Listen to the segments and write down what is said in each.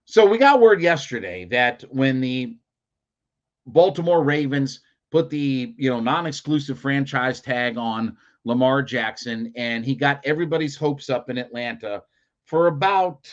So we got word yesterday that when the Baltimore Ravens put the non-exclusive franchise tag on Lamar Jackson, and he got everybody's hopes up in Atlanta for about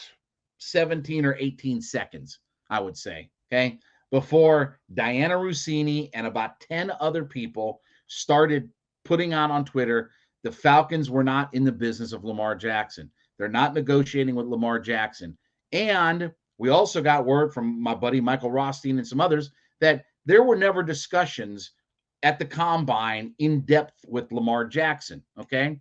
17 or 18 seconds, I would say. Okay. Before Diana Rossini and about 10 other people started putting out on Twitter, the Falcons were not in the business of Lamar Jackson. They're not negotiating with Lamar Jackson. And we also got word from my buddy Michael Rothstein and some others that there were never discussions at the combine in depth with Lamar Jackson. Okay.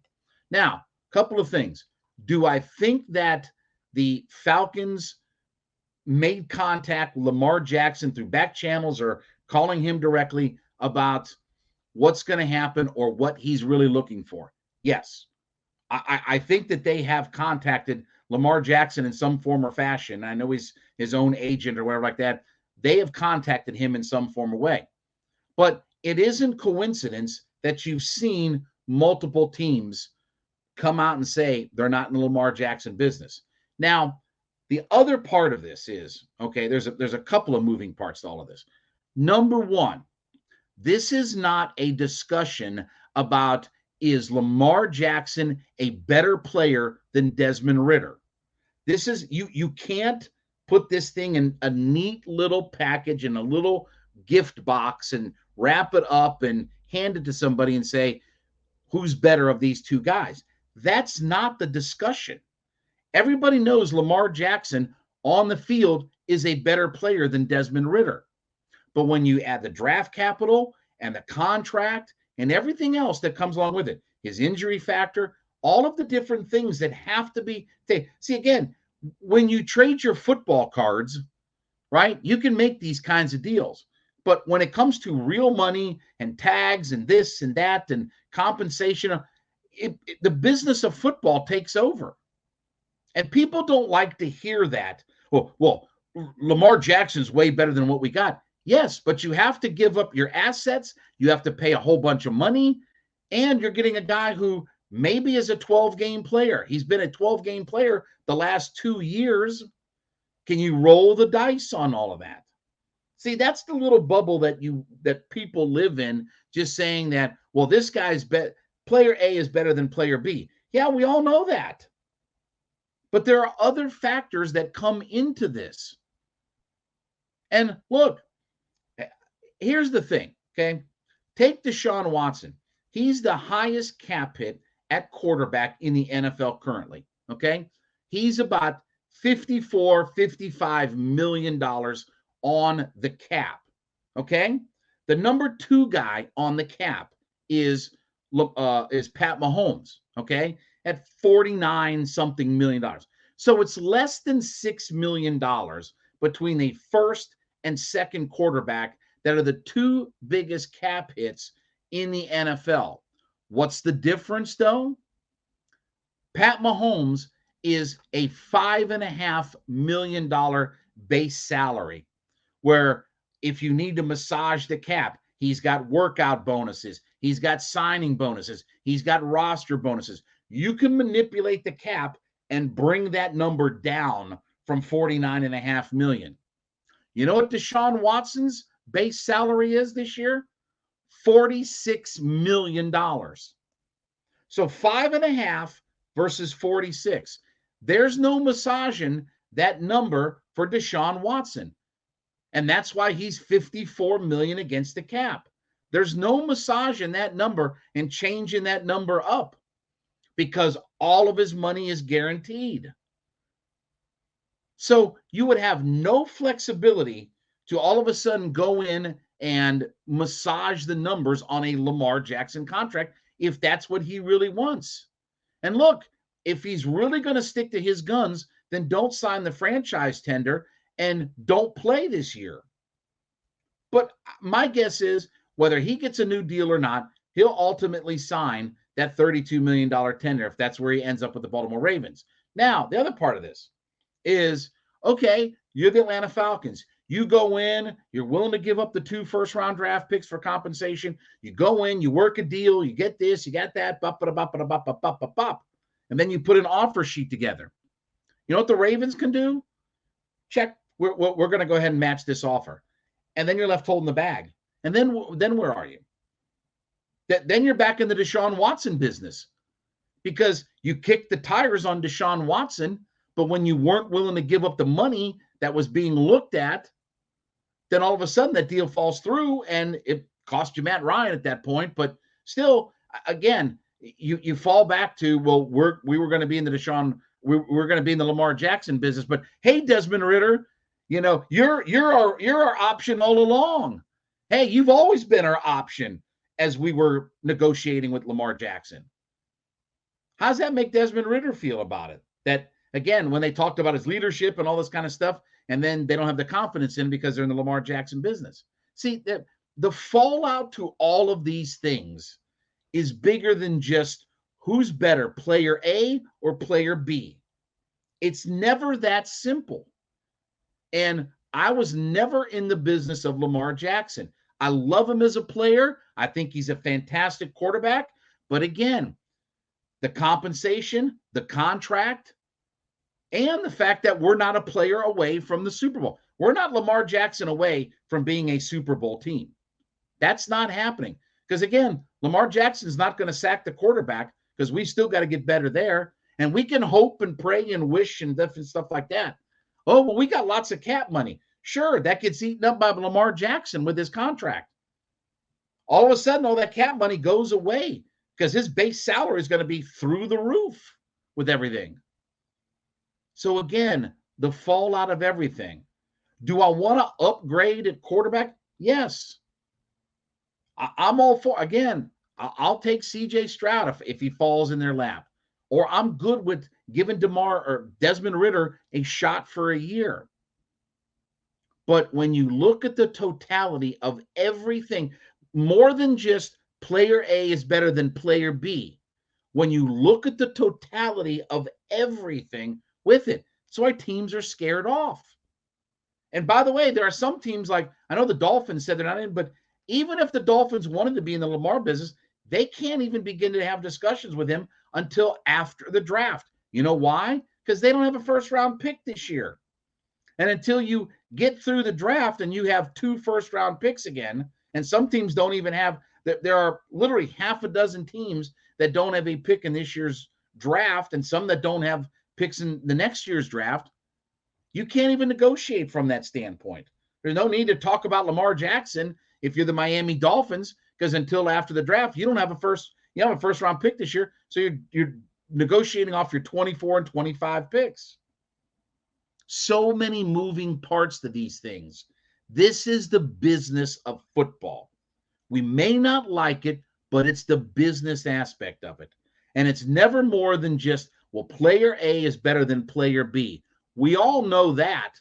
Now, a couple of things. Do I think that the Falcons made contact with Lamar Jackson through back channels or calling him directly about what's going to happen or what he's really looking for? Yes. I think that they have contacted Lamar Jackson in some form or fashion. I know he's his own agent or whatever like that. They have contacted him in some form or way. But it isn't coincidence that you've seen multiple teams come out and say they're not in the Lamar Jackson business. Now, the other part of this is, okay, there's a couple of moving parts to all of this. Number one, this is not a discussion about is Lamar Jackson a better player than Desmond Ridder. This is you can't put this thing in a neat little package in a little gift box and wrap it up and hand it to somebody and say, who's better of these two guys? That's not the discussion. Everybody knows Lamar Jackson on the field is a better player than Desmond Ridder. But when you add the draft capital and the contract and everything else that comes along with it, his injury factor, all of the different things that have to be see again, when you trade your football cards, right, you can make these kinds of deals. But when it comes to real money and tags and this and that and compensation, the business of football takes over. And people don't like to hear that. Well, Lamar Jackson's way better than what we got. Yes, but you have to give up your assets. You have to pay a whole bunch of money. And you're getting a guy who maybe is a 12-game player. He's been a 12-game player the last 2 years. Can you roll the dice on all of that? See, that's the little bubble that people live in, just saying that, well, this guy's player A is better than player B. Yeah, we all know that. But there are other factors that come into this. And look, here's the thing, okay? Take DeSean Watson. He's the highest cap hit at quarterback in the NFL currently, okay? He's about $55 million on the cap, okay? The number 2 guy on the cap is Pat Mahomes, okay, at 49-something million. So it's less than $6 million between the first and second quarterback that are the 2 biggest cap hits in the NFL. What's the difference, though? Pat Mahomes is a $5.5 million base salary, where if you need to massage the cap, he's got workout bonuses, he's got signing bonuses, he's got roster bonuses. You can manipulate the cap and bring that number down from $49.5 million. You know what DeSean Watson's base salary is this year? $46 million. So 5.5 versus 46. There's no massaging that number for DeSean Watson. And that's why he's $54 million against the cap. There's no massaging that number and changing that number up because all of his money is guaranteed. So you would have no flexibility to all of a sudden go in and massage the numbers on a Lamar Jackson contract if that's what he really wants. And look, if he's really going to stick to his guns, then don't sign the franchise tender and don't play this year. But my guess is whether he gets a new deal or not, he'll ultimately sign that $32 million tender if that's where he ends up with the Baltimore Ravens. Now, the other part of this is, okay, you're the Atlanta Falcons. You go in, you're willing to give up the 2 first-round draft picks for compensation. You go in, you work a deal, you get this, you got that, and then you put an offer sheet together. You know what the Ravens can do? Check we're going to go ahead and match this offer. And then you're left holding the bag. And then where are you? Then you're back in the DeSean Watson business because you kicked the tires on DeSean Watson, but when you weren't willing to give up the money that was being looked at, then all of a sudden that deal falls through and it cost you Matt Ryan at that point. But still, again, you fall back to, well, we were going to be in the DeSean, we're going to be in the Lamar Jackson business. But hey, Desmond Ridder, you're our option all along. Hey, you've always been our option as we were negotiating with Lamar Jackson. How does that make Desmond Ridder feel about it? That, again, when they talked about his leadership and all this kind of stuff, and then they don't have the confidence in because they're in the Lamar Jackson business. See, the fallout to all of these things is bigger than just who's better, player A or player B. It's never that simple. And I was never in the business of Lamar Jackson. I love him as a player. I think he's a fantastic quarterback. But again, the compensation, the contract, and the fact that we're not a player away from the Super Bowl. We're not Lamar Jackson away from being a Super Bowl team. That's not happening. Because again, Lamar Jackson's not going to sack the quarterback because we still got to get better there. And we can hope and pray and wish and different stuff like that. Oh, well, we got lots of cap money. Sure, that gets eaten up by Lamar Jackson with his contract. All of a sudden, all that cap money goes away because his base salary is going to be through the roof with everything. So again, the fallout of everything. Do I want to upgrade at quarterback? Yes. I'm all for, again, I'll take CJ Stroud if he falls in their lap. Or I'm good with giving Desmond Ridder a shot for a year. But when you look at the totality of everything, more than just player A is better than player B, when you look at the totality of everything with it, that's why teams are scared off. And by the way, there are some teams like, I know the Dolphins said they're not in, but even if the Dolphins wanted to be in the Lamar business, they can't even begin to have discussions with him until after the draft. You know why? Because they don't have a first-round pick this year. And until you get through the draft and you have 2 first-round picks again, and some teams don't even have, there are literally half a dozen teams that don't have a pick in this year's draft and some that don't have picks in the next year's draft. You can't even negotiate from that standpoint. There's no need to talk about Lamar Jackson if you're the Miami Dolphins, because until after the draft, you don't have a first-round pick this year, so you're negotiating off your 24 and 25 picks. So many moving parts to these things. This is the business of football. We may not like it, but it's the business aspect of it. And it's never more than just, well, player A is better than player B. We all know that.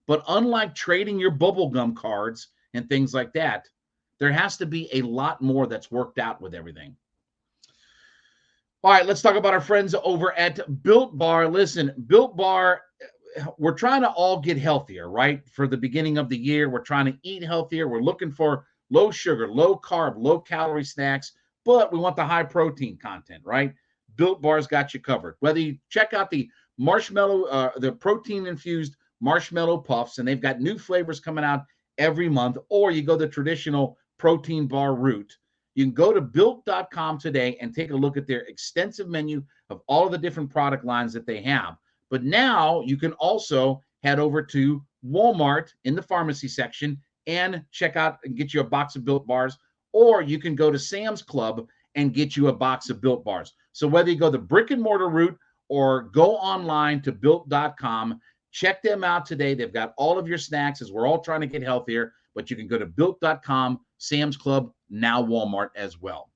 But unlike trading your bubblegum cards and things like that, there has to be a lot more that's worked out with everything. All right, let's talk about our friends over at Built Bar. Listen, Built Bar, we're trying to all get healthier, right? For the beginning of the year, we're trying to eat healthier. We're looking for low sugar, low carb, low calorie snacks, but we want the high protein content, right? Built Bar's got you covered. Whether you check out the the protein infused marshmallow puffs, and they've got new flavors coming out every month, or you go the traditional protein bar route, you can go to built.com today and take a look at their extensive menu of all of the different product lines that they have. But now you can also head over to Walmart in the pharmacy section and check out and get you a box of Built Bars, or you can go to Sam's Club and get you a box of Built Bars. So whether you go the brick and mortar route or go online to built.com, check them out today. They've got all of your snacks as we're all trying to get healthier, but you can go to built.com, Sam's Club, now Walmart as well.